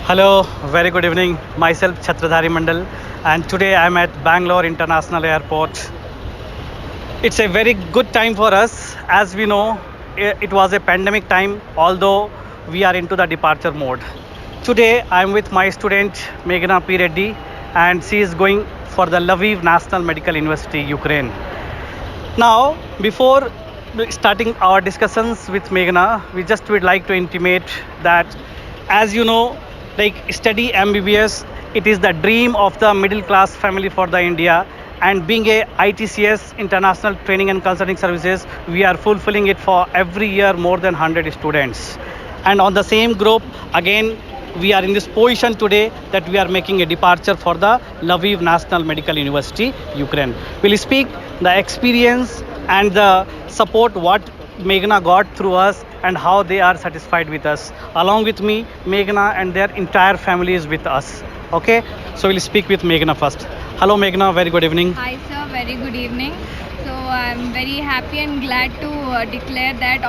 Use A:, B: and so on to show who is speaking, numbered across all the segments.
A: Hello, very good evening. Myself Chhatradhari Mandal, and today I'm at Bangalore International Airport. It's a very good time for us. As we know, it was a pandemic time, although we are into the departure mode. Today I'm with my student Meghna P. Reddy, and she is going for the Lviv National Medical University, Ukraine. Now, before starting our discussions with Meghna, we just would like to intimate that, as you know, like study MBBS, it is the dream of the middle class family for the India. And being a ITCS International Training and Consulting Services, we are fulfilling it for every year more than 100 students. And on the same group, again, we are in this position today that we are making a departure for the Lviv National Medical University, Ukraine. We'll speak the experience and the support what Meghna got through us and how they are satisfied with us. Along with me, Meghna and their entire family is with us. Okay, so we'll speak with Meghna first. Hello, Meghna. Very good evening.
B: Hi sir, very good evening. So I'm very happy and glad to declare that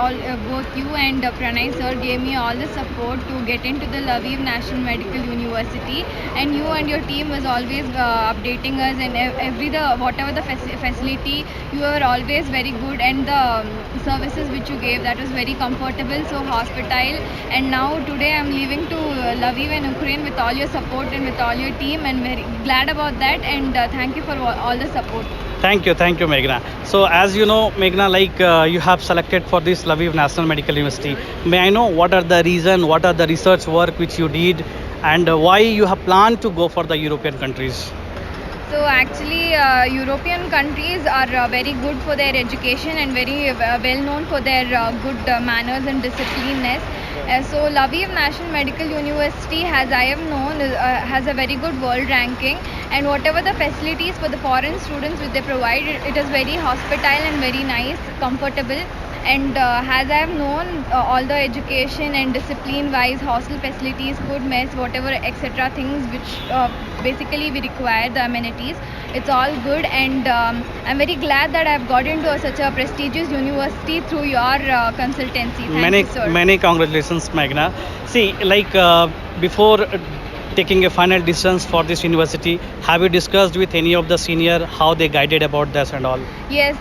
B: both you and Pranay sir gave me all the support to get into the Lviv National Medical University, and you and your team was always updating us, and whatever the facility, you were always very good, and the services which you gave, that was very comfortable, so hospitable. And now today I'm leaving to Lviv and Ukraine with all your support and with all your team, and very glad about that, and thank you for all the support.
A: Thank you, Meghna. So, as you know, Meghna, like you have selected for this Lviv National Medical University. May I know what are the reason, what are the research work which you did, and why you have planned to go for the European countries?
B: So actually, European countries are very good for their education and very well known for their good manners and disciplineness. So Lviv National Medical University, as I have known, has a very good world ranking, and whatever the facilities for the foreign students which they provide, it is very hospitable and very nice, comfortable. And as I have known, all the education and discipline wise, hostel facilities, food mess, whatever etc things which basically we require, the amenities, it's all good. And I'm very glad that I've got into such a prestigious university through your consultancy. Thank you, sir.
A: Many congratulations, Meghna. See, like before taking a final decisions for this university, have you discussed with any of the senior how they guided about this and all?
B: Yes,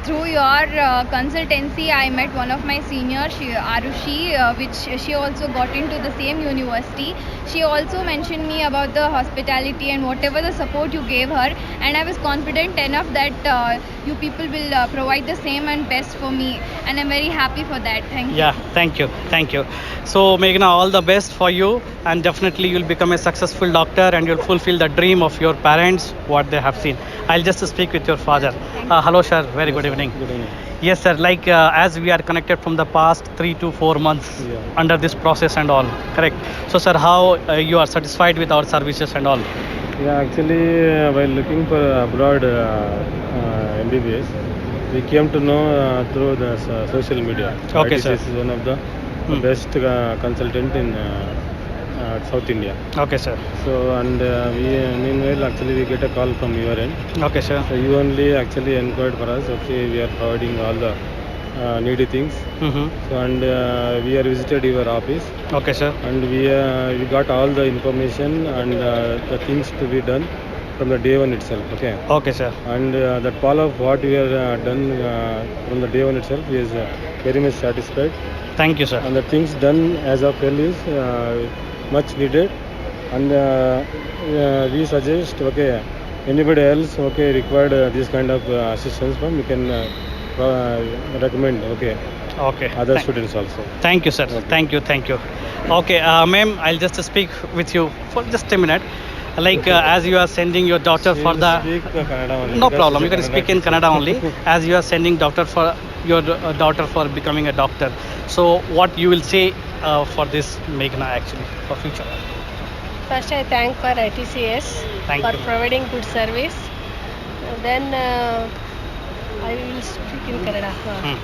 B: through your consultancy, I met one of my seniors, Arushi, which she also got into the same university. She also mentioned me about the hospitality and whatever the support you gave her, and I was confident enough that you people will provide the same and best for me, and I'm very happy for that. Thank you.
A: Yeah, thank you. So, Meghna, all the best for you, and definitely you'll become a successful doctor and you'll fulfill the dream of your parents, what they have seen. I'll just speak with your father. Hello, sir. Very good evening.
C: Good evening.
A: Yes, sir. Like as we are connected from the past 3 to 4 months under this process and all, correct? So, sir, how you are satisfied with our services and all?
C: Yeah, actually, while looking for abroad MBBS, we came to know through the social media.
A: Okay,
C: ITCS
A: sir.
C: is one of the best consultant in South India.
A: Okay, sir.
C: So, and meanwhile, actually, we get a call from your end.
A: Okay, sir.
C: So, you only actually inquired for us. Okay, we are providing all the needy things.
A: Mm-hmm.
C: So, and we are visited your office.
A: Okay, sir.
C: And we got all the information and the things to be done from the day one itself.
A: Okay, sir.
C: And that follow of what we have done from the day one itself is very much satisfied,
A: Thank you, sir.
C: and the things done as of well is much needed. And we suggest, okay, anybody else required this kind of assistance from, we can recommend
A: Okay.
C: other students also.
A: Thank you, sir.
C: Okay.
A: Thank you. Okay, ma'am, I'll just speak with you for just a minute. Like as you are sending your daughter for the
C: Speak Kannada only.
A: no
C: Because
A: problem, you
C: it's
A: can
C: a
A: speak in Kannada only. As you are sending doctor for your daughter for becoming a doctor, so what you will say for this Meghna actually for future?
D: First, I thank for ITCS
A: Thank
D: for
A: you.
D: providing good service. Then I will speak in Kannada.
A: Hmm.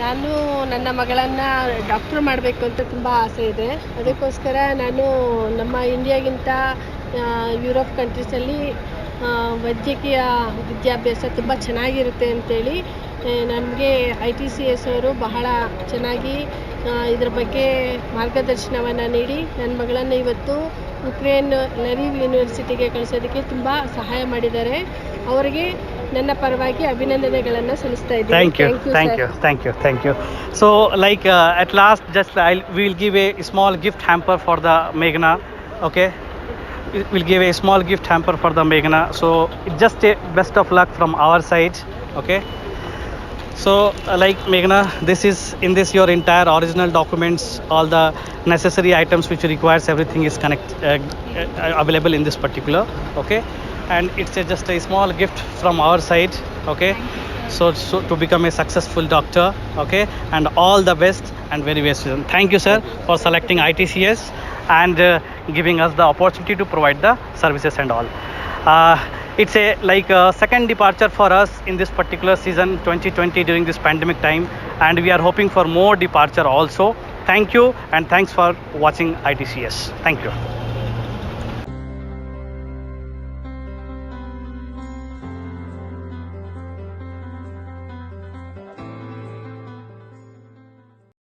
D: ನಾನು ನನ್ನ ಮಗಳನ್ನು doctor ಮಾಡಬೇಕು ಅಂತ ತುಂಬ ಆಸೆ ಇದೆ. ಅದಕ್ಕೋಸ್ಕರ ನಾನು ನಮ್ಮ ಇಂಡಿಯಾಗಿಂತ ಯುರೋಪ್ ಕಂಟ್ರೀಸಲ್ಲಿ ವೈದ್ಯಕೀಯ ವಿದ್ಯಾಭ್ಯಾಸ ತುಂಬ ಚೆನ್ನಾಗಿರುತ್ತೆ ಅಂತೇಳಿ ನನಗೆ ITCS ಅವರು ಬಹಳ ಚೆನ್ನಾಗಿ ಇದ್ರ ಬಗ್ಗೆ ಮಾರ್ಗದರ್ಶನವನ್ನು ನೀಡಿ ನನ್ನ ಮಗಳನ್ನು ಇವತ್ತು ಯುಕ್ರೇನ್ ಲರೀವ್ ಯೂನಿವರ್ಸಿಟಿಗೆ ಕಳಿಸೋದಕ್ಕೆ ತುಂಬ ಸಹಾಯ ಮಾಡಿದ್ದಾರೆ. ಅವರಿಗೆ ನನ್ನ ಪರವಾಗಿ ಅಭಿನಂದನೆಗಳನ್ನು ಸಲ್ಲಿಸ್ತಾ ಇದ್ದೀನಿ.
A: Thank you. So like at last just we will give a small gift hamper for the Meghna. Okay, we'll give a small gift hamper for the Meghna. So just a best of luck from our side. Okay, so like Meghna, this is in this your entire original documents, all the necessary items which requires, everything is available in this particular. Okay, and it's just a small gift from our side. Okay, so to become a successful doctor. Okay, and all the best and very best. Thank you, sir, for selecting ITCS and giving us the opportunity to provide the services and all. It's a like a second departure for us in this particular season 2020 during this pandemic time, and we are hoping for more departure also. Thank you, and thanks for watching ITCS. Thank you.